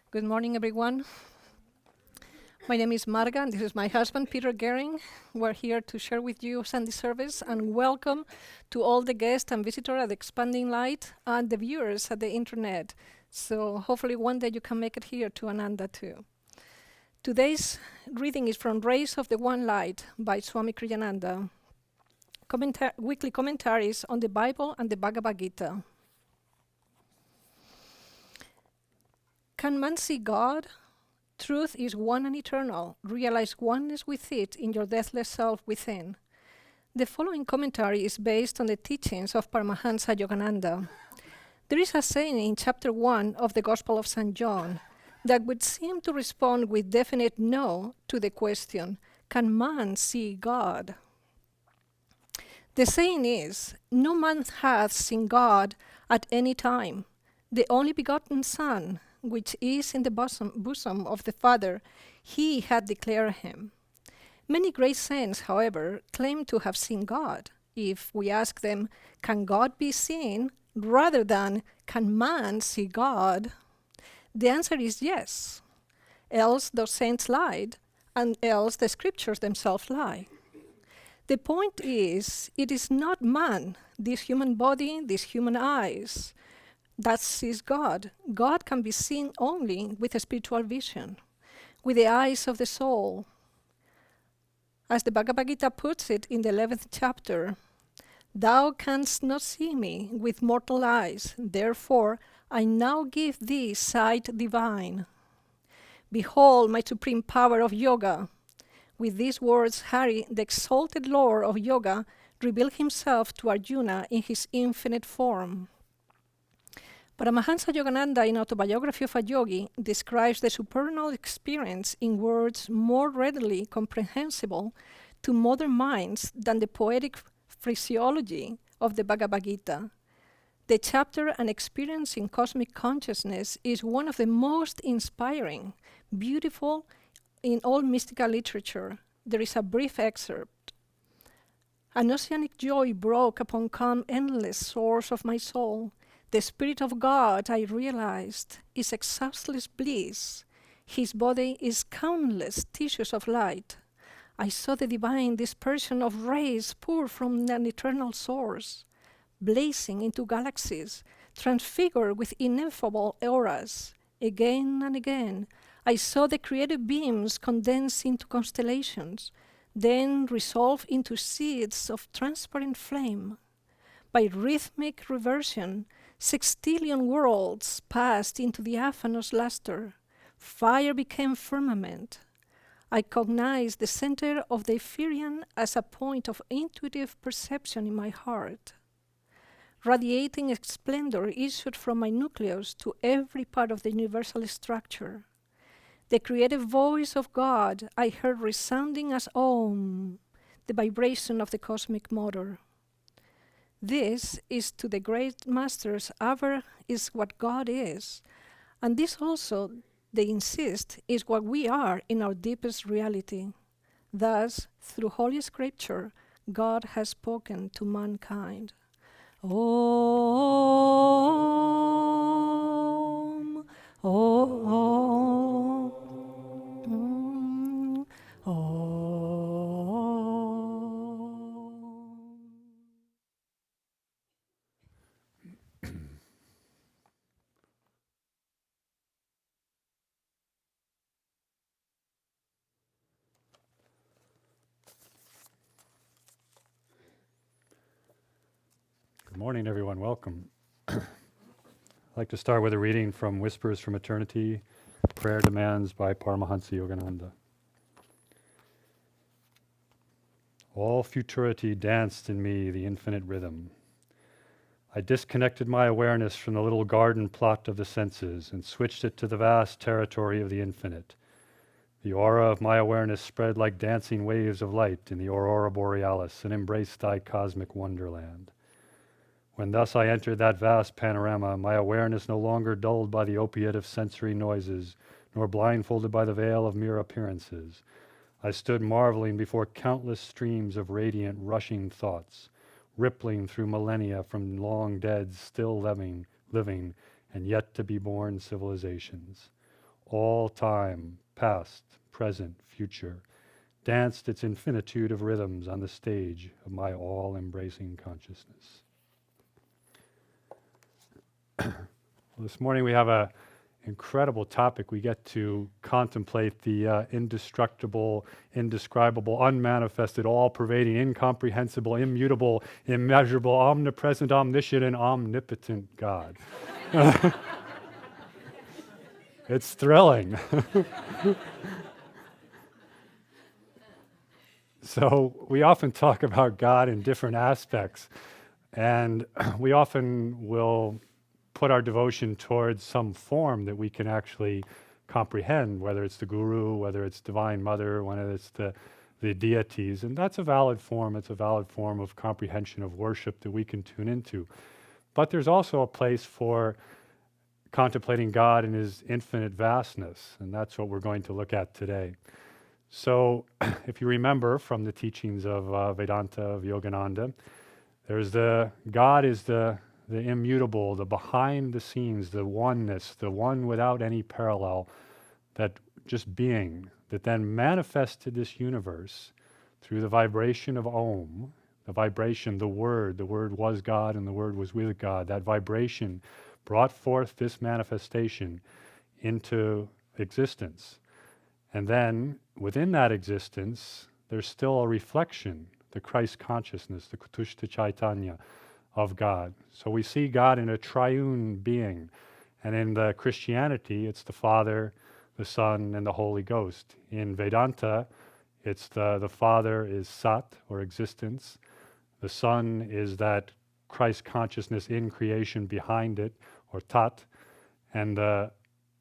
Good morning, everyone. My name is Marga, and this is my husband, Peter Goering. We're here to share with you Sunday service, and welcome to all the guests and visitors at Expanding Light and the viewers at the internet. So hopefully one day you can make it here to Ananda too. Today's reading is from Rays of the One Light by Swami Kriyananda. Weekly commentaries on the Bible and the Bhagavad Gita. Can man see God? Truth is one and eternal. Realize oneness with it in your deathless self within. The following commentary is based on the teachings of Paramahansa Yogananda. There is a saying in chapter 1 of the Gospel of St. John that would seem to respond with definite no to the question, can man see God? The saying is, no man hath seen God at any time. The only begotten Son, which is in the bosom of the Father, he had declared him. Many great saints, however, claim to have seen God. If we ask them, can God be seen, rather than, can man see God? The answer is yes. Else those saints lied, and else the scriptures themselves lie. The point is, it is not man, this human body, these human eyes, that sees God. God can be seen only with a spiritual vision, with the eyes of the soul. As the Bhagavad Gita puts it in the 11th chapter, thou canst not see me with mortal eyes, therefore I now give thee sight divine. Behold my supreme power of yoga. With these words, Hari, the exalted Lord of yoga, revealed himself to Arjuna in his infinite form. Paramahansa Yogananda, in Autobiography of a Yogi, describes the supernal experience in words more readily comprehensible to modern minds than the poetic phraseology of the Bhagavad Gita. The chapter An Experience in Cosmic Consciousness is one of the most inspiring, beautiful in all mystical literature. There is a brief excerpt. An oceanic joy broke upon calm, endless source of my soul. The Spirit of God, I realized, is exhaustless bliss. His body is countless tissues of light. I saw the divine dispersion of rays poured from an eternal source, blazing into galaxies, transfigured with ineffable auras. Again and again, I saw the creative beams condense into constellations, then resolve into seeds of transparent flame. By rhythmic reversion, sextillion worlds passed into diaphanous luster. Fire became firmament. I cognized the center of the Ephirian as a point of intuitive perception in my heart. Radiating splendor issued from my nucleus to every part of the universal structure. The creative voice of God I heard resounding as Om, the vibration of the cosmic motor. This is to the great masters ever is what God is, and this also, they insist, is what we are in our deepest reality. Thus, through Holy Scripture, God has spoken to mankind. Om, Om, Om. Good morning, everyone. Welcome. I'd like to start with a reading from Whispers from Eternity, Prayer Demands by Paramahansa Yogananda. All futurity danced in me the infinite rhythm. I disconnected my awareness from the little garden plot of the senses and switched it to the vast territory of the infinite. The aura of my awareness spread like dancing waves of light in the aurora borealis and embraced thy cosmic wonderland. When thus I entered that vast panorama, my awareness no longer dulled by the opiate of sensory noises, nor blindfolded by the veil of mere appearances. I stood marveling before countless streams of radiant, rushing thoughts, rippling through millennia from long dead, still living, and yet to be born civilizations. all time, past, present, future, danced its infinitude of rhythms on the stage of my all-embracing consciousness. This morning we have an incredible topic. We get to contemplate the indestructible, indescribable, unmanifested, all-pervading, incomprehensible, immutable, immeasurable, omnipresent, omniscient, and omnipotent God. It's thrilling. So we often talk about God in different aspects, and we often will put our devotion towards some form that we can actually comprehend, whether it's the Guru, whether it's Divine Mother, whether it's the deities, and that's a valid form. It's a valid form of comprehension of worship that we can tune into. But there's also a place for contemplating God in His infinite vastness, and that's what we're going to look at today. So if you remember from the teachings of Vedanta, of Yogananda, there's God is the immutable, the behind the scenes, the oneness, the one without any parallel, that just being, that then manifested this universe through the vibration of Om, the vibration, the Word was God and the Word was with God. That vibration brought forth this manifestation into existence. And then within that existence, there's still a reflection, the Christ consciousness, the Kutushta Chaitanya of God. So we see God in a triune being. And in the Christianity, it's the Father, the Son, and the Holy Ghost. In Vedanta, it's the Father is Sat, or existence. The Son is that Christ consciousness in creation behind it, or Tat. And the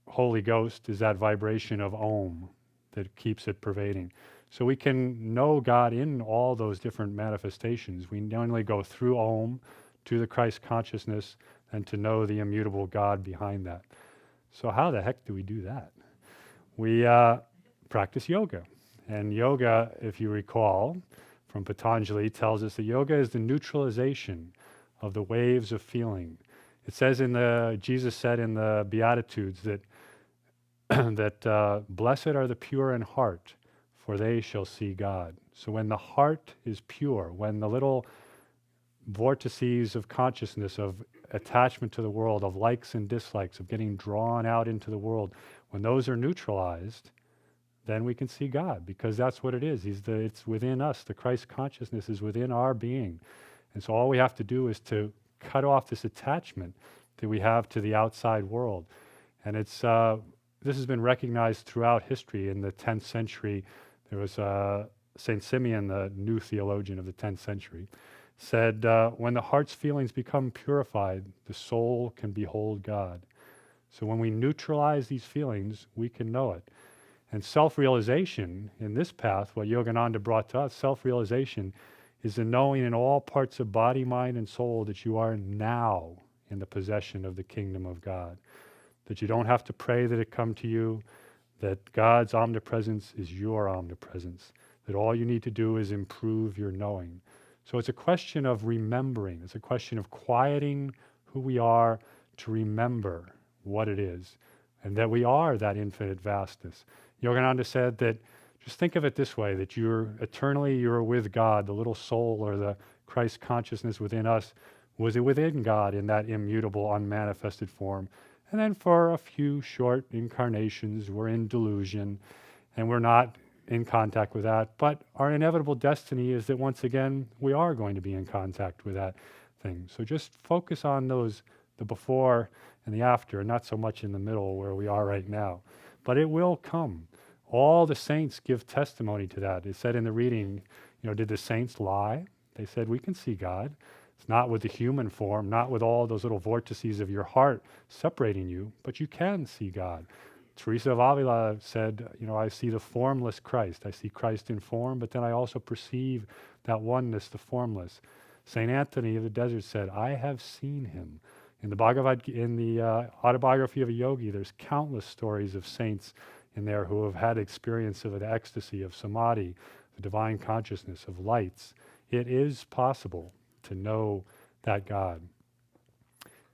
Holy Ghost is that vibration of Om that keeps it pervading. So we can know God in all those different manifestations. We not only go through Om to the Christ consciousness and to know the immutable God behind that. So how the heck do we do that? We practice yoga. And yoga, if you recall, from Patanjali, tells us that yoga is the neutralization of the waves of feeling. It says Jesus said in the Beatitudes that that blessed are the pure in heart, for they shall see God. So when the heart is pure, when the little vortices of consciousness, of attachment to the world, of likes and dislikes, of getting drawn out into the world, when those are neutralized, then we can see God, because that's what it is. It's within us. The Christ consciousness is within our being. And so all we have to do is to cut off this attachment that we have to the outside world. And this has been recognized throughout history. In the 10th century, there was St. Simeon, the new theologian of the 10th century, said, when the heart's feelings become purified, the soul can behold God. So when we neutralize these feelings, we can know it. And self-realization in this path, what Yogananda brought to us, self-realization is the knowing in all parts of body, mind, and soul that you are now in the possession of the kingdom of God. That you don't have to pray that it come to you, that God's omnipresence is your omnipresence, that all you need to do is improve your knowing. So it's a question of remembering. It's a question of quieting who we are to remember what it is, and that we are that infinite vastness. Yogananda said that, just think of it this way, that you're with God, the little soul or the Christ consciousness within us was within God in that immutable, unmanifested form. And then for a few short incarnations, we're in delusion, and we're not in contact with that. But our inevitable destiny is that once again, we are going to be in contact with that thing. So just focus on those, the before and the after, and not so much in the middle where we are right now. But it will come. All the saints give testimony to that. It said in the reading, did the saints lie? They said, we can see God. It's not with the human form, not with all those little vortices of your heart separating you, but you can see God. Teresa of Avila said, I see the formless Christ. I see Christ in form, but then I also perceive that oneness, the formless. St. Anthony of the Desert said, I have seen him. In the autobiography of a yogi, there's countless stories of saints in there who have had experience of the ecstasy, of Samadhi, the divine consciousness, of lights. It is possible to know that God.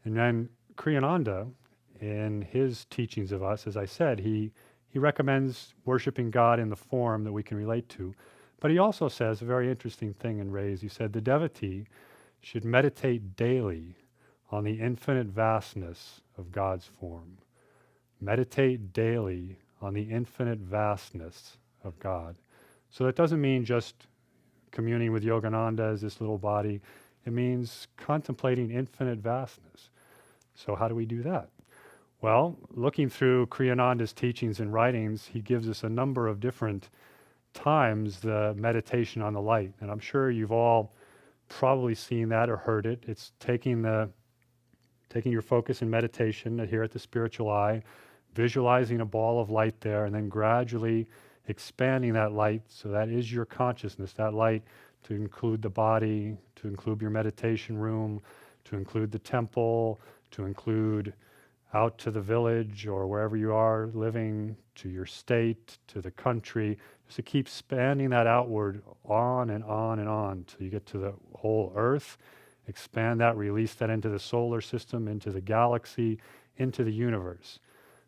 And then Kriyananda, in his teachings of us, as I said, he recommends worshiping God in the form that we can relate to. But he also says a very interesting thing in Rays. He said the devotee should meditate daily on the infinite vastness of God's form. Meditate daily on the infinite vastness of God. So that doesn't mean just communing with Yogananda as this little body. It means contemplating infinite vastness. So how do we do that? Well, looking through Kriyananda's teachings and writings, he gives us a number of different times the meditation on the light. And I'm sure you've all probably seen that or heard it. It's taking your focus in meditation here at the spiritual eye, visualizing a ball of light there, and then gradually expanding that light. So that is your consciousness, that light to include the body, to include your meditation room, to include the temple, to include out to the village or wherever you are living, to your state, to the country, just to keep expanding that outward on and on and on till you get to the whole earth. Expand that, release that into the solar system, into the galaxy, into the universe.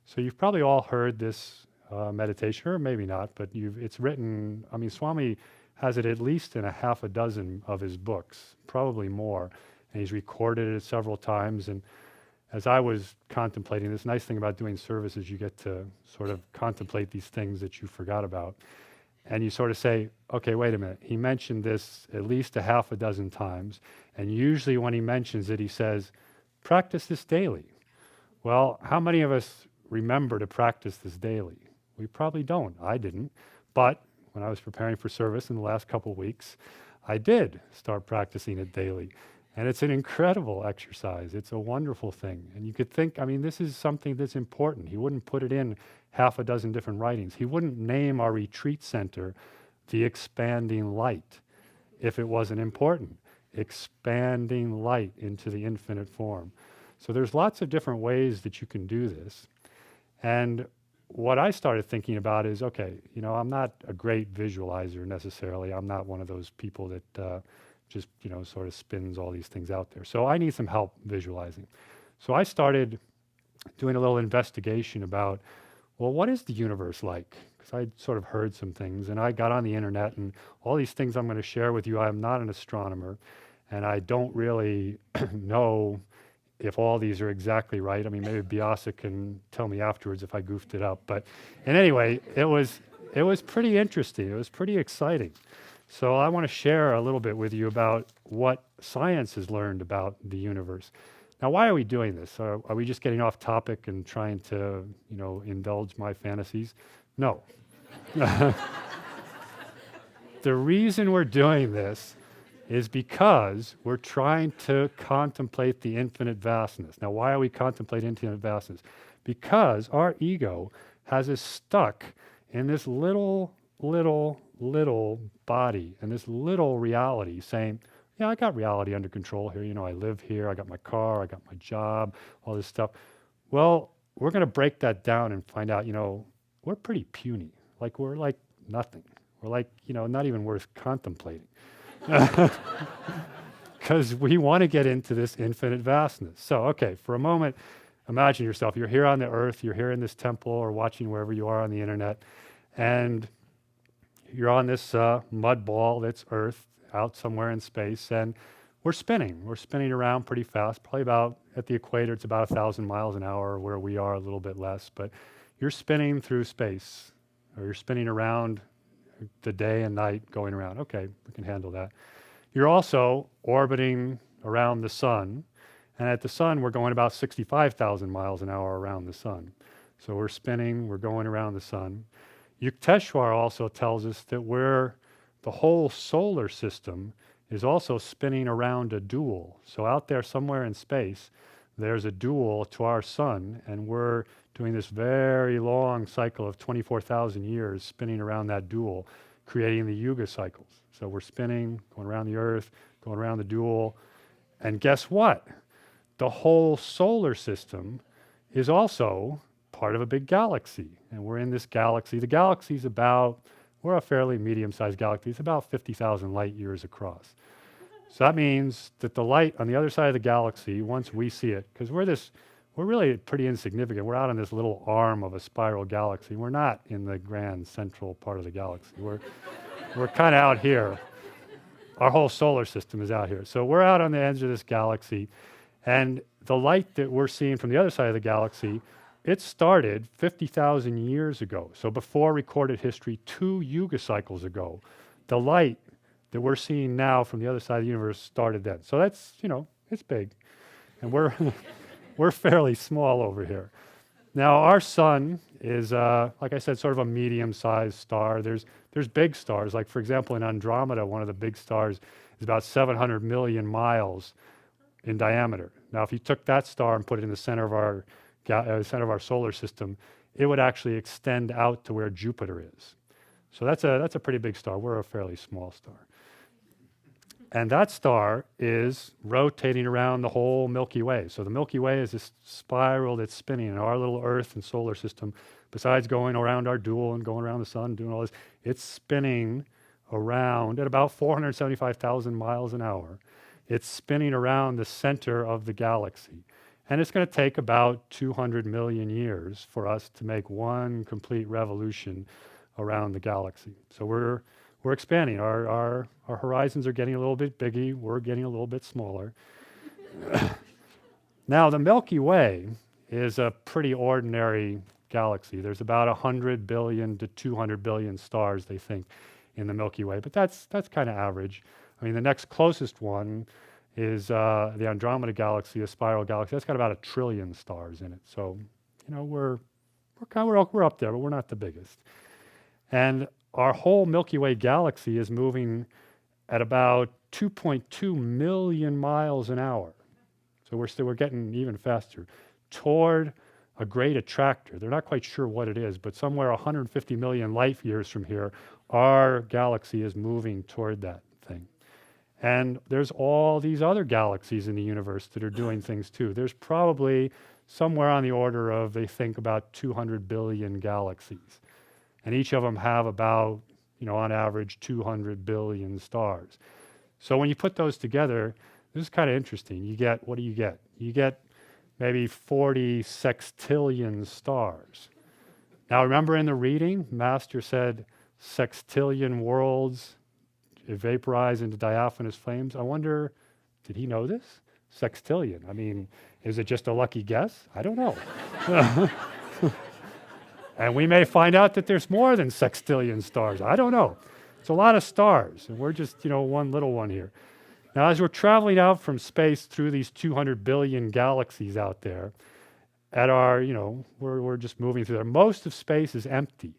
So you've probably all heard this meditation, or maybe not, but it's written, I mean, Swami has it at least in a half a dozen of his books, probably more, and he's recorded it several times. And as I was contemplating, this nice thing about doing service is you get to sort of contemplate these things that you forgot about. And you sort of say, okay, wait a minute, he mentioned this at least a half a dozen times, and usually when he mentions it, he says, practice this daily. Well, how many of us remember to practice this daily? We probably don't. I didn't. But when I was preparing for service in the last couple of weeks, I did start practicing it daily. And it's an incredible exercise. It's a wonderful thing. And you could think, I mean, this is something that's important. He wouldn't put it in half a dozen different writings. He wouldn't name our retreat center the expanding light if it wasn't important. Expanding light into the infinite form. So there's lots of different ways that you can do this. And what I started thinking about is, okay, you know, I'm not a great visualizer necessarily. I'm not one of those people that just, you know, sort of spins all these things out there. So I need some help visualizing. So I started doing a little investigation about, well, what is the universe like? Because I sort of heard some things, and I got on the internet, and all these things I'm going to share with you. I'm not an astronomer, and I don't really know if all these are exactly right. I mean, maybe Biasa can tell me afterwards if I goofed it up. But in any way, it was pretty interesting. It was pretty exciting. So I want to share a little bit with you about what science has learned about the universe. Now, why are we doing this? Are we just getting off topic and trying to, you know, indulge my fantasies? No. The reason we're doing this is because we're trying to contemplate the infinite vastness. Now, why are we contemplating infinite vastness? Because our ego has us stuck in this little body and this little reality saying, yeah, I got reality under control here. You know, I live here, I got my car, I got my job, all this stuff. Well, we're going to break that down and find out, you know, we're pretty puny. Like, we're like nothing. We're like, you know, not even worth contemplating. Because we want to get into this infinite vastness. So, okay, for a moment, imagine yourself. You're here on the earth, you're here in this temple or watching wherever you are on the internet, and you're on this mud ball that's Earth out somewhere in space, and we're spinning. We're spinning around pretty fast, probably about, at the equator, it's about 1,000 miles an hour, where we are a little bit less, but you're spinning through space, or you're spinning around the day and night going around. Okay, we can handle that. You're also orbiting around the sun, and at the sun, we're going about 65,000 miles an hour around the sun. So we're spinning, we're going around the sun. Yukteswar also tells us that the whole solar system is also spinning around a dual. So out there somewhere in space, there's a dual to our sun, and we're doing this very long cycle of 24,000 years spinning around that dual, creating the yuga cycles. So we're spinning, going around the earth, going around the dual, and guess what? The whole solar system is also part of a big galaxy, and we're in this galaxy. The galaxy's we're a fairly medium-sized galaxy. It's about 50,000 light years across. So that means that the light on the other side of the galaxy, once we see it, because we're we're really pretty insignificant. We're out on this little arm of a spiral galaxy. We're not in the grand central part of the galaxy. We're kind of out here. Our whole solar system is out here. So we're out on the edge of this galaxy, and the light that we're seeing from the other side of the galaxy, it started 50,000 years ago. So before recorded history, 2 yuga cycles ago, the light that we're seeing now from the other side of the universe started then. So that's, it's big. And we're fairly small over here. Now, our sun is, like I said, sort of a medium-sized star. There's big stars. Like, for example, in Andromeda, one of the big stars is about 700 million miles in diameter. Now, if you took that star and put it in the center of our solar system, it would actually extend out to where Jupiter is. So that's a pretty big star. We're a fairly small star. And that star is rotating around the whole Milky Way. So the Milky Way is this spiral that's spinning in our little Earth and solar system. Besides going around our dual and going around the sun, doing all this, it's spinning around at about 475,000 miles an hour. It's spinning around the center of the galaxy. And it's going to take about 200 million years for us to make one complete revolution around the galaxy. So we're expanding. Our horizons are getting a little bit bigger. We're getting a little bit smaller. Now, the Milky Way is a pretty ordinary galaxy. There's about 100 billion to 200 billion stars, they think, in the Milky Way. But that's kind of average. I mean, the next closest one is the Andromeda galaxy, a spiral galaxy. That's got about 1 trillion stars in it. So, we're up there, but we're not the biggest. And our whole Milky Way galaxy is moving at about 2.2 million miles an hour. So we're getting even faster toward a great attractor. They're not quite sure what it is, but somewhere 150 million light years from here, our galaxy is moving toward that thing. And there's all these other galaxies in the universe that are doing things too. There's probably somewhere on the order of, they think, about 200 billion galaxies. And each of them have about, on average, 200 billion stars. So when you put those together, this is kind of interesting. What do you get? You get maybe 40 sextillion stars. Now, remember in the reading, Master said sextillion worlds vaporize into diaphanous flames. I wonder, did he know this? Sextillion. I mean, is it just a lucky guess? I don't know. And we may find out that there's more than sextillion stars. I don't know. It's a lot of stars, and we're just, one little one here. Now, as we're traveling out from space through these 200 billion galaxies out there, we're just moving through there. Most of space is empty.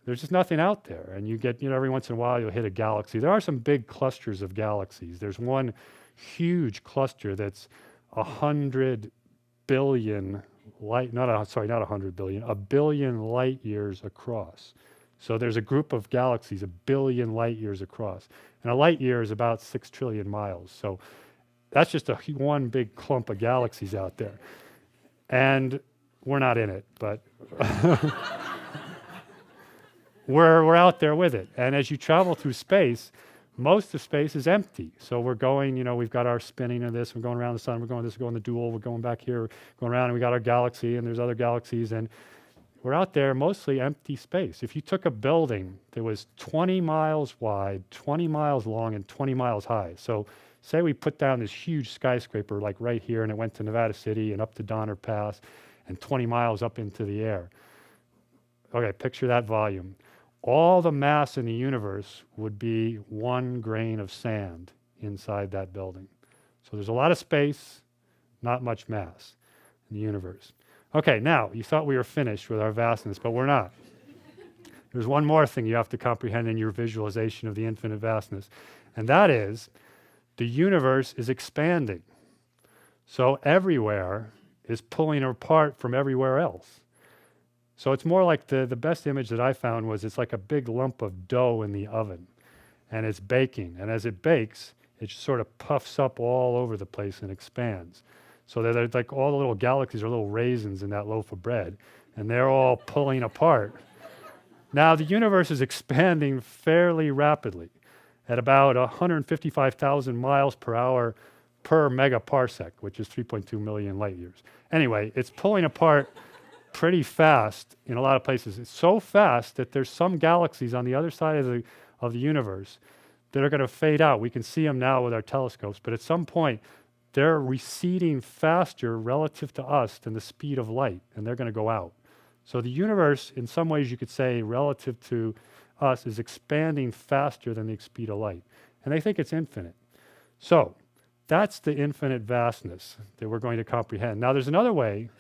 There's just nothing out there. And you get, every once in a while you'll hit a galaxy. There are some big clusters of galaxies. There's one huge cluster that's 100 billion not 100 billion, 1 billion light years across. So there's a group of galaxies 1 billion light years across. And a light year is about 6 trillion miles. So that's just one big clump of galaxies out there. And we're not in it, but we're out there with it. And as you travel through space, most of space is empty. So we're going, we've got our spinning of this, we're going around the sun, we're going this, we're going the dual, we're going back here, going around, and we got our galaxy, and there's other galaxies, and we're out there mostly empty space. If you took a building that was 20 miles wide, 20 miles long, and 20 miles high, so say we put down this huge skyscraper like right here, and it went to Nevada City and up to Donner Pass, and 20 miles up into the air. Okay, picture that volume. All the mass in the universe would be 1 grain of sand inside that building. So there's a lot of space, not much mass in the universe. Okay, now, you thought we were finished with our vastness, but we're not. There's one more thing you have to comprehend in your visualization of the infinite vastness, and that is the universe is expanding. So everywhere is pulling apart from everywhere else. So it's more like the best image that I found was it's like a big lump of dough in the oven, and it's baking. And as it bakes, it just sort of puffs up all over the place and expands. So they're like all the little galaxies are little raisins in that loaf of bread, and they're all pulling apart. Now, the universe is expanding fairly rapidly. At about 155,000 miles per hour, per megaparsec, which is 3.2 million light years. Anyway, it's pulling apart pretty fast in a lot of places. It's so fast that there's some galaxies on the other side of the universe that are going to fade out. We can see them now with our telescopes, but at some point, they're receding faster relative to us than the speed of light, and they're going to go out. So the universe, in some ways you could say, relative to us, is expanding faster than the speed of light. And they think it's infinite. So that's the infinite vastness that we're going to comprehend. Now there's another way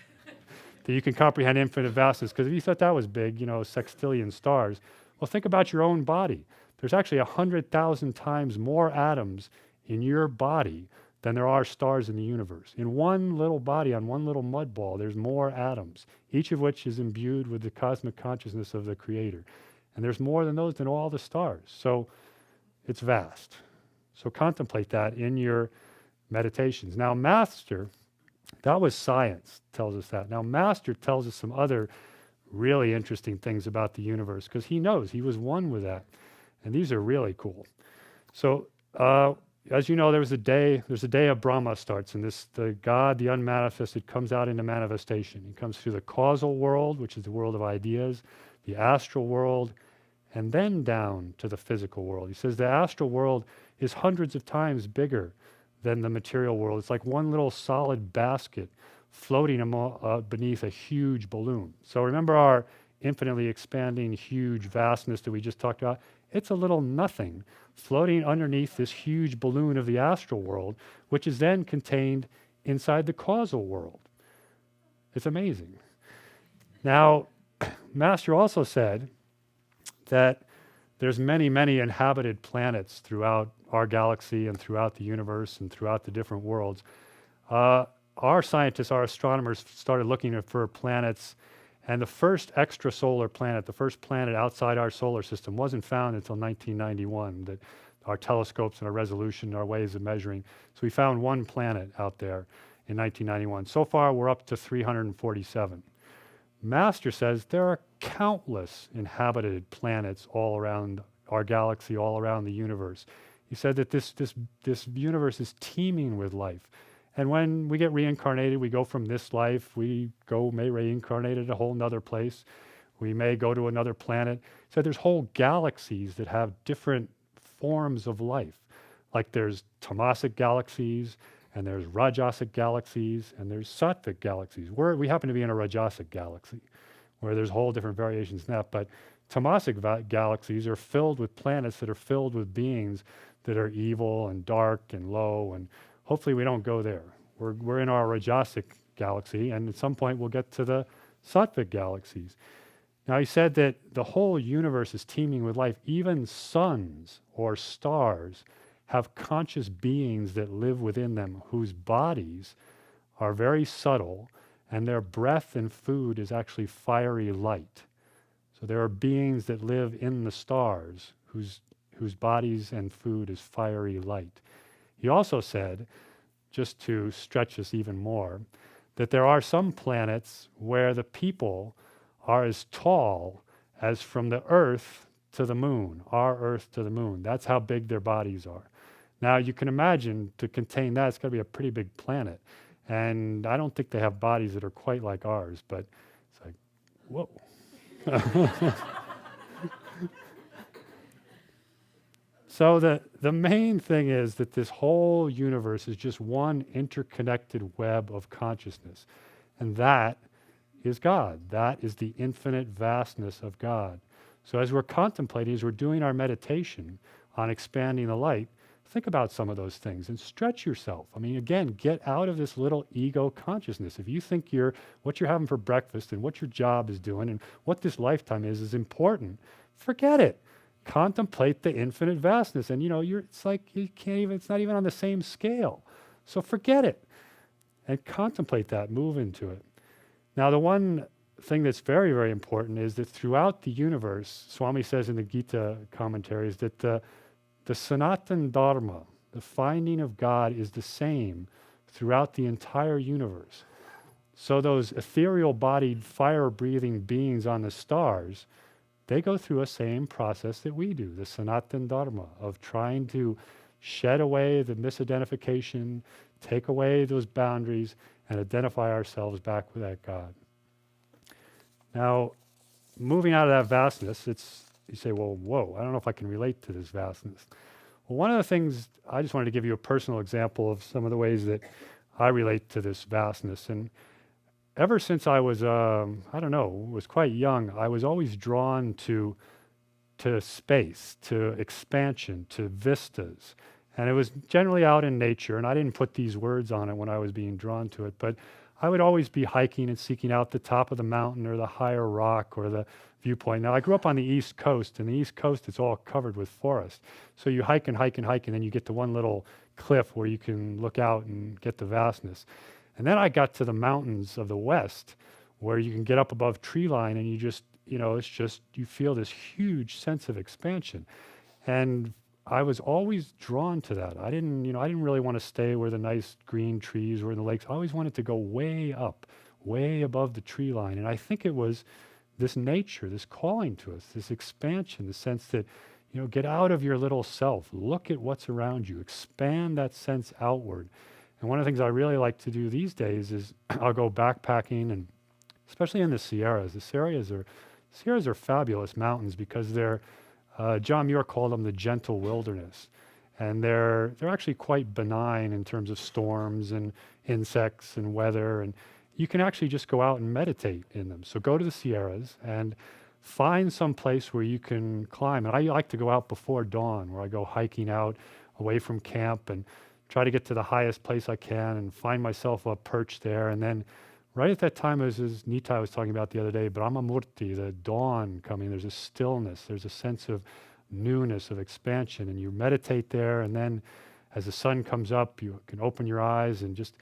that you can comprehend infinite vastness, because if you thought that was big, sextillion stars, well, think about your own body. There's actually 100,000 times more atoms in your body than there are stars in the universe. In one little body, on one little mud ball, there's more atoms, each of which is imbued with the cosmic consciousness of the Creator. And there's more than those than all the stars. So it's vast. So contemplate that in your meditations. Now, Master, that was science, tells us that. Now, Master tells us some other really interesting things about the universe, because he knows, he was one with that. And these are really cool. So, as you know, there's a day of Brahma starts, and the God, the unmanifested, comes out into manifestation. He comes through the causal world, which is the world of ideas, the astral world, and then down to the physical world. He says the astral world is hundreds of times bigger than the material world. It's like one little solid basket floating beneath a huge balloon. So remember our infinitely expanding huge vastness that we just talked about? It's a little nothing floating underneath this huge balloon of the astral world, which is then contained inside the causal world. It's amazing. Now, Master also said that there's many, many inhabited planets throughout our galaxy and throughout the universe and throughout the different worlds. Our scientists, our astronomers, started looking for planets, and the first extrasolar planet, the first planet outside our solar system, wasn't found until 1991. That our telescopes and our resolution, our ways of measuring. So we found one planet out there in 1991. So far, we're up to 347. Master says there are countless inhabited planets all around our galaxy, all around the universe. He said that this universe is teeming with life. And when we get reincarnated, we go from this life, may reincarnate at a whole nother place. We may go to another planet. So there's whole galaxies that have different forms of life. Like there's tamasic galaxies, and there's rajasic galaxies, and there's sattvic galaxies. We happen to be in a rajasic galaxy, where there's whole different variations in that. But tamasic galaxies are filled with planets that are filled with beings that are evil and dark and low, and hopefully we don't go there. We're in our rajasic galaxy, and at some point we'll get to the sattvic galaxies. Now he said that the whole universe is teeming with life. Even suns or stars have conscious beings that live within them, whose bodies are very subtle, and their breath and food is actually fiery light. So there are beings that live in the stars whose bodies and food is fiery light. He also said, just to stretch us even more, that there are some planets where the people are as tall as from the Earth to the moon, our Earth to the moon. That's how big their bodies are. Now you can imagine, to contain that, it's got to be a pretty big planet. And I don't think they have bodies that are quite like ours, but it's like, whoa. So the main thing is that this whole universe is just one interconnected web of consciousness. And that is God. That is the infinite vastness of God. So as we're contemplating, as we're doing our meditation on expanding the light, think about some of those things and stretch yourself. I mean, again, get out of this little ego consciousness. If you think what you're having for breakfast and what your job is doing and what this lifetime is important, forget it. Contemplate the infinite vastness. And it's like it's not even on the same scale. So forget it and contemplate that, move into it. Now, the one thing that's very, very important is that throughout the universe, Swami says in the Gita commentaries that the Sanatan Dharma, the finding of God, is the same throughout the entire universe. So those ethereal-bodied, fire-breathing beings on the stars, they go through a same process that we do, the Sanatan Dharma, of trying to shed away the misidentification, take away those boundaries and identify ourselves back with that God. Now, moving out of that vastness, you say, well, whoa, I don't know if I can relate to this vastness. Well, one of the things, I just wanted to give you a personal example of some of the ways that I relate to this vastness. And ever since I was, was quite young, I was always drawn to space, to expansion, to vistas. And it was generally out in nature, and I didn't put these words on it when I was being drawn to it, but I would always be hiking and seeking out the top of the mountain or the higher rock or the viewpoint. Now, I grew up on the East Coast, and the East Coast, it's all covered with forest. So you hike and hike and hike, and then you get to one little cliff where you can look out and get the vastness. And then I got to the mountains of the West, where you can get up above tree line, and you just, you feel this huge sense of expansion. And I was always drawn to that. I didn't really want to stay where the nice green trees were in the lakes. I always wanted to go way up, way above the tree line. And I think it was this nature, this calling to us, this expansion, the sense that, get out of your little self, look at what's around you, expand that sense outward. And one of the things I really like to do these days is I'll go backpacking, and especially in the Sierras. The Sierras are fabulous mountains because they're, John Muir called them the gentle wilderness. And they're actually quite benign in terms of storms and insects and weather. And you can actually just go out and meditate in them. So go to the Sierras and find some place where you can climb. And I like to go out before dawn, where I go hiking out away from camp and try to get to the highest place I can and find myself a perch there. And then right at that time, as Nitai was talking about the other day, Brahmamurti, the dawn coming, there's a stillness, there's a sense of newness, of expansion, and you meditate there, and then as the sun comes up, you can open your eyes and just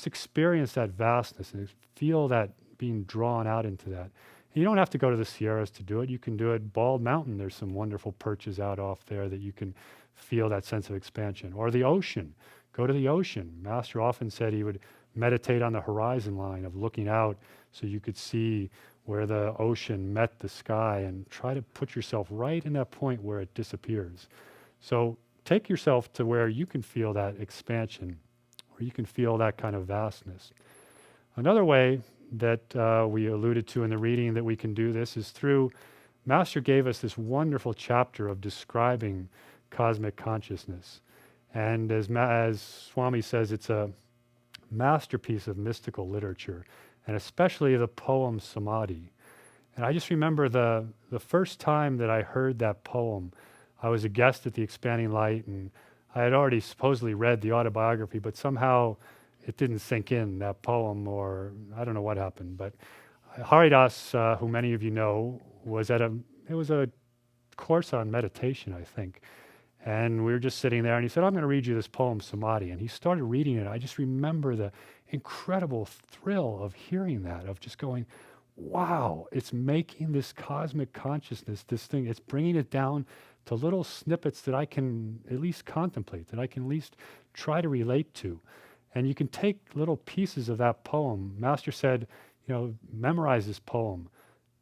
experience that vastness and feel that being drawn out into that. And you don't have to go to the Sierras to do it. You can do it Bald Mountain. There's some wonderful perches out off there that you can feel that sense of expansion. Or the ocean. Go to the ocean. Master often said he would meditate on the horizon line of looking out so you could see where the ocean met the sky, and try to put yourself right in that point where it disappears. So take yourself to where you can feel that expansion, where you can feel that kind of vastness. Another way that we alluded to in the reading that we can do this is through, Master gave us this wonderful chapter of describing cosmic consciousness. And as Swami says, it's a masterpiece of mystical literature, and especially the poem Samadhi. And I just remember the first time that I heard that poem, I was a guest at the Expanding Light, and I had already supposedly read the autobiography, but somehow it didn't sink in, that poem, or I don't know what happened. But Haridas, who many of you know, was it was a course on meditation, I think. And we were just sitting there, and he said, I'm going to read you this poem, Samadhi. And he started reading it. I just remember the incredible thrill of hearing that, of just going, wow, it's making this cosmic consciousness, this thing, it's bringing it down to little snippets that I can at least contemplate, that I can at least try to relate to. And you can take little pieces of that poem. Master said, memorize this poem.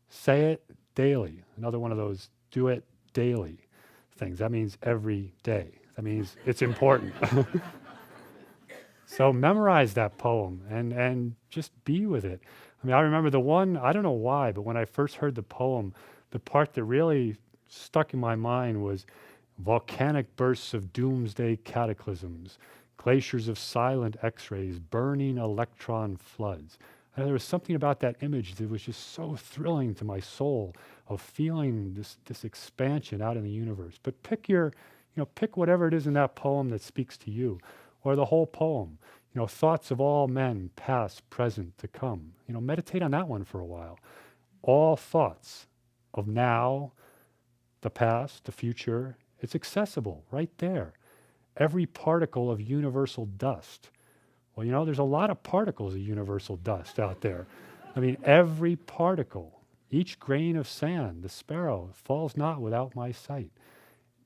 Say it daily. Another one of those, do it daily things. That means every day. That means it's important. So memorize that poem and just be with it. I mean, I remember the one, I don't know why, but when I first heard the poem, the part that really stuck in my mind was volcanic bursts of doomsday cataclysms, glaciers of silent X-rays, burning electron floods. And there was something about that image that was just so thrilling to my soul, of feeling this expansion out in the universe. But pick pick whatever it is in that poem that speaks to you, or the whole poem. Thoughts of all men, past, present, to come. Meditate on that one for a while. All thoughts of now, the past, the future, it's accessible right there. Every particle of universal dust. Well, there's a lot of particles of universal dust out there. I mean, every particle, each grain of sand, the sparrow, falls not without my sight.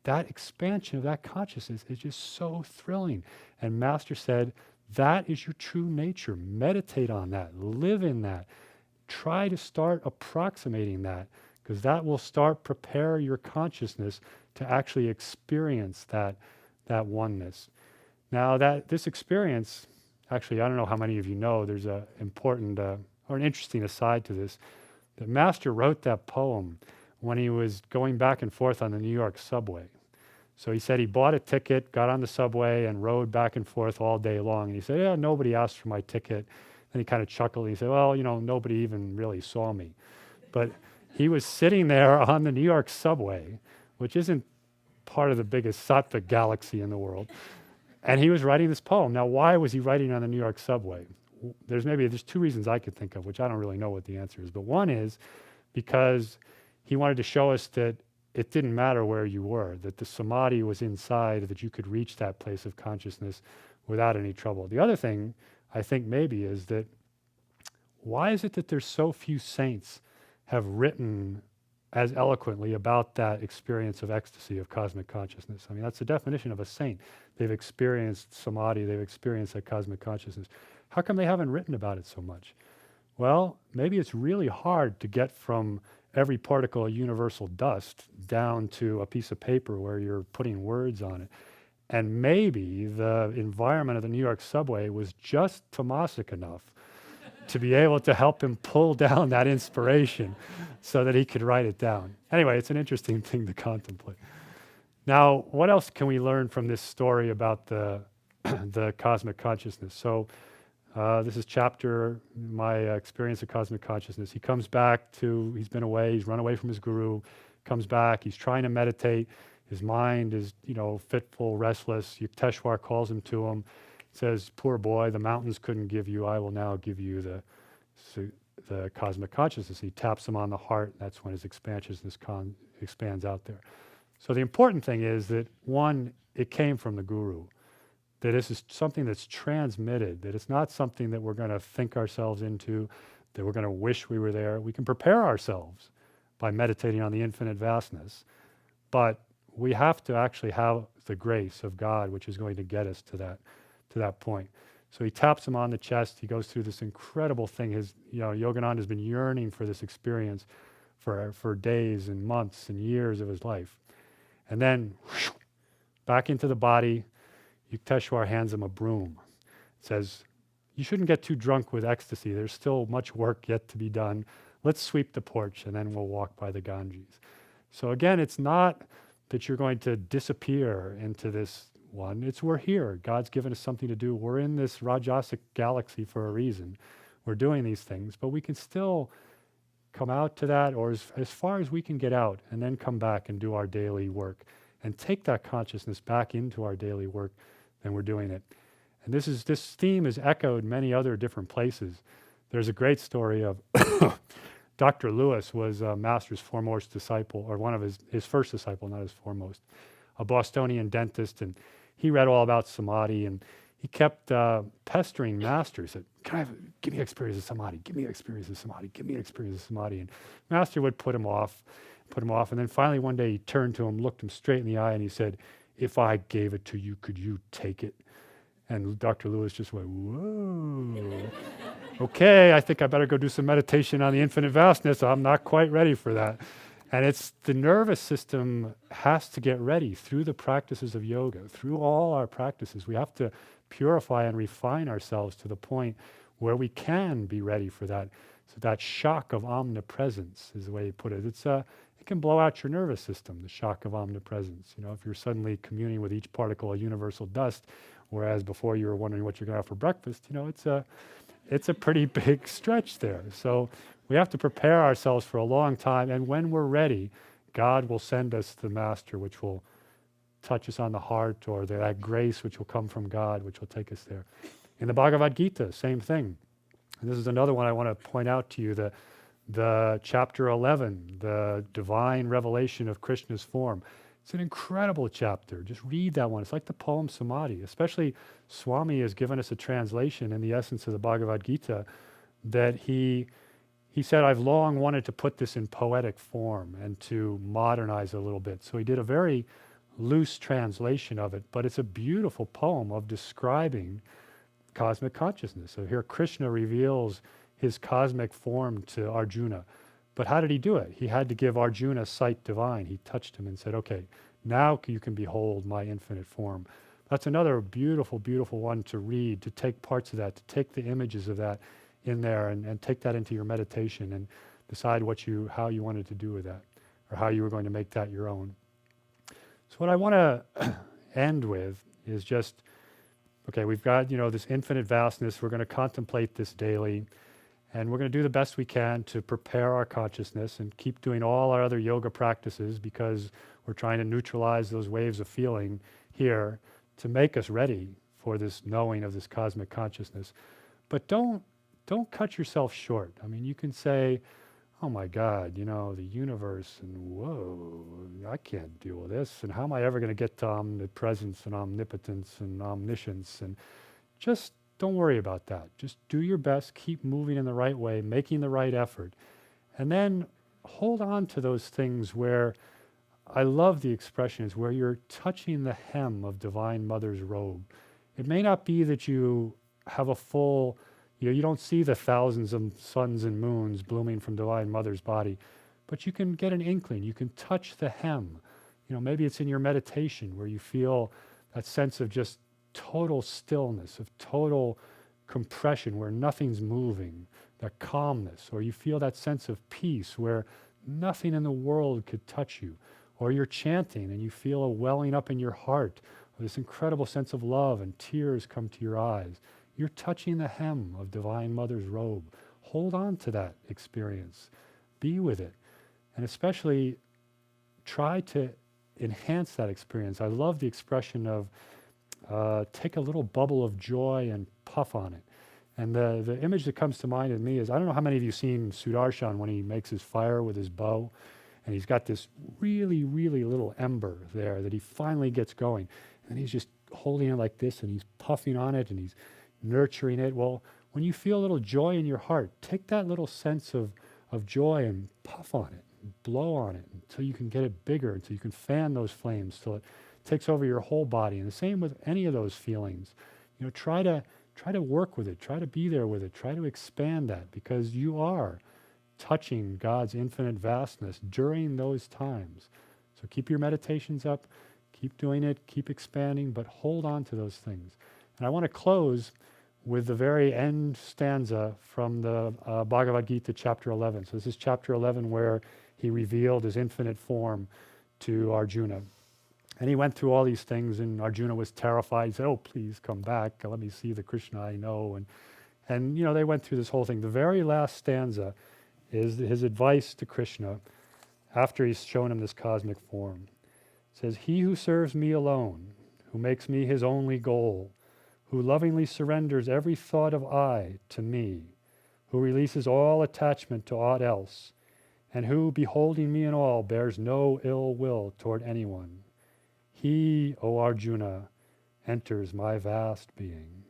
That expansion of that consciousness is just so thrilling. And Master said, that is your true nature. Meditate on that. Live in that. Try to start approximating that, because that will start prepare your consciousness to actually experience that oneness. Now, this experience, Actually, I don't know how many of you know, there's an important or an interesting aside to this. The master wrote that poem when he was going back and forth on the New York subway. So he said he bought a ticket, got on the subway, and rode back and forth all day long. And he said, yeah, nobody asked for my ticket. And he kind of chuckled. He said, well, nobody even really saw me. But he was sitting there on the New York subway, which isn't part of the biggest sattva galaxy in the world. And he was writing this poem. Now, why was he writing on the New York subway? There's two reasons I could think of, which I don't really know what the answer is. But one is because he wanted to show us that it didn't matter where you were, that the Samadhi was inside, that you could reach that place of consciousness without any trouble. The other thing I think maybe is that why is it that there's so few saints have written as eloquently about that experience of ecstasy, of cosmic consciousness? I mean, that's the definition of a saint. They've experienced Samadhi, they've experienced that cosmic consciousness. How come they haven't written about it so much? Well, maybe it's really hard to get from every particle of universal dust down to a piece of paper where you're putting words on it. And maybe the environment of the New York subway was just Tomasic enough to be able to help him pull down that inspiration so that he could write it down. Anyway, it's an interesting thing to contemplate. Now, what else can we learn from this story about the cosmic consciousness? So this is my experience of cosmic consciousness. He comes back he's been away, he's run away from his guru, comes back, he's trying to meditate. His mind is, fitful, restless. Yukteswar calls him to him, says, poor boy, the mountains couldn't give you, I will now give you the cosmic consciousness. He taps him on the heart, that's when his expansiousness expands out there. So the important thing is that, one, it came from the guru, that this is something that's transmitted, that it's not something that we're going to think ourselves into, that we're going to wish we were there. We can prepare ourselves by meditating on the infinite vastness, but we have to actually have the grace of God, which is going to get us to that point. So he taps him on the chest. He goes through this incredible thing. Yogananda has been yearning for this experience for days and months and years of his life. And then back into the body, Yukteswar hands him a broom. Says, you shouldn't get too drunk with ecstasy. There's still much work yet to be done. Let's sweep the porch and then we'll walk by the Ganges. So again, it's not that you're going to disappear into this one. It's we're here. God's given us something to do. We're in this Rajasic galaxy for a reason. We're doing these things, but we can still come out to that, or as far as we can get out, and then come back and do our daily work and take that consciousness back into our daily work, then we're doing it. And this theme is echoed many other different places. There's a great story of Dr. Lewis was Master's foremost disciple, or one of his first disciple, not his foremost, a Bostonian dentist, and he read all about Samadhi, and he kept pestering Master. He said, give me experience of Samadhi, give me experience of Samadhi, give me experience of Samadhi. And Master would put him off, and then finally one day he turned to him, looked him straight in the eye, and he said, if I gave it to you, could you take it? And Dr. Lewis just went, whoa. Okay, I think I better go do some meditation on the infinite vastness. I'm not quite ready for that. And it's the nervous system has to get ready through the practices of yoga, through all our practices. We have to purify and refine ourselves to the point where we can be ready for that. So that shock of omnipresence is the way you put it. It can blow out your nervous system, the shock of omnipresence. If you're suddenly communing with each particle of universal dust, whereas before you were wondering what you're going to have for breakfast, it's a pretty big stretch there. So we have to prepare ourselves for a long time, and when we're ready, God will send us the Master, which will touch us on the heart, or that grace which will come from God, which will take us there. In the Bhagavad Gita, same thing. And this is another one I want to point out to you, the chapter 11, the divine revelation of Krishna's form. It's an incredible chapter. Just read that one. It's like the poem Samadhi. Especially Swami has given us a translation in the essence of the Bhagavad Gita that he said, I've long wanted to put this in poetic form and to modernize it a little bit. So he did a very loose translation of it, but it's a beautiful poem of describing cosmic consciousness. So here Krishna reveals his cosmic form to Arjuna. But how did he do it? He had to give Arjuna sight divine. He touched him and said, okay, now you can behold my infinite form. That's another beautiful, beautiful one to read, to take parts of that, to take the images of that in there and take that into your meditation and decide how you wanted to do with that, or how you were going to make that your own. So what I want to end with is just, okay, we've got, this infinite vastness. We're going to contemplate this daily, and we're going to do the best we can to prepare our consciousness and keep doing all our other yoga practices, because we're trying to neutralize those waves of feeling here to make us ready for this knowing of this cosmic consciousness. But don't cut yourself short. I mean, you can say, oh my God, the universe, and whoa, I can't deal with this, and how am I ever going to get to omnipresence and omnipotence and omniscience? And just don't worry about that. Just do your best, keep moving in the right way, making the right effort, and then hold on to those things where, I love the expressions, where you're touching the hem of Divine Mother's robe. It may not be that you have a full, you don't see the thousands of suns and moons blooming from Divine Mother's body, but you can get an inkling. You can touch the hem. Maybe it's in your meditation where you feel that sense of just total stillness, of total compression where nothing's moving, that calmness, or you feel that sense of peace where nothing in the world could touch you. Or you're chanting and you feel a welling up in your heart, or this incredible sense of love, and tears come to your eyes. You're touching the hem of Divine Mother's robe. Hold on to that experience. Be with it. And especially try to enhance that experience. I love the expression of take a little bubble of joy and puff on it. And the image that comes to mind in me is, I don't know how many of you seen Sudarshan when he makes his fire with his bow, and he's got this really, really little ember there that he finally gets going. And he's just holding it like this, and he's puffing on it, and he's nurturing it. Well, when you feel a little joy in your heart, take that little sense of joy and puff on it, and blow on it until you can get it bigger, until you can fan those flames till it takes over your whole body. And the same with any of those feelings. Try to work with it, try to be there with it, try to expand that, because you are touching God's infinite vastness during those times. So keep your meditations up, keep doing it, keep expanding, but hold on to those things. And I want to close with the very end stanza from the Bhagavad Gita, chapter 11. So this is chapter 11 where he revealed his infinite form to Arjuna. And he went through all these things, and Arjuna was terrified. He said, oh, please come back, let me see the Krishna I know. And they went through this whole thing. The very last stanza is his advice to Krishna after he's shown him this cosmic form. It says, he who serves me alone, who makes me his only goal, who lovingly surrenders every thought of I to me, who releases all attachment to aught else, and who, beholding me in all, bears no ill will toward anyone. He, O Arjuna, enters my vast being.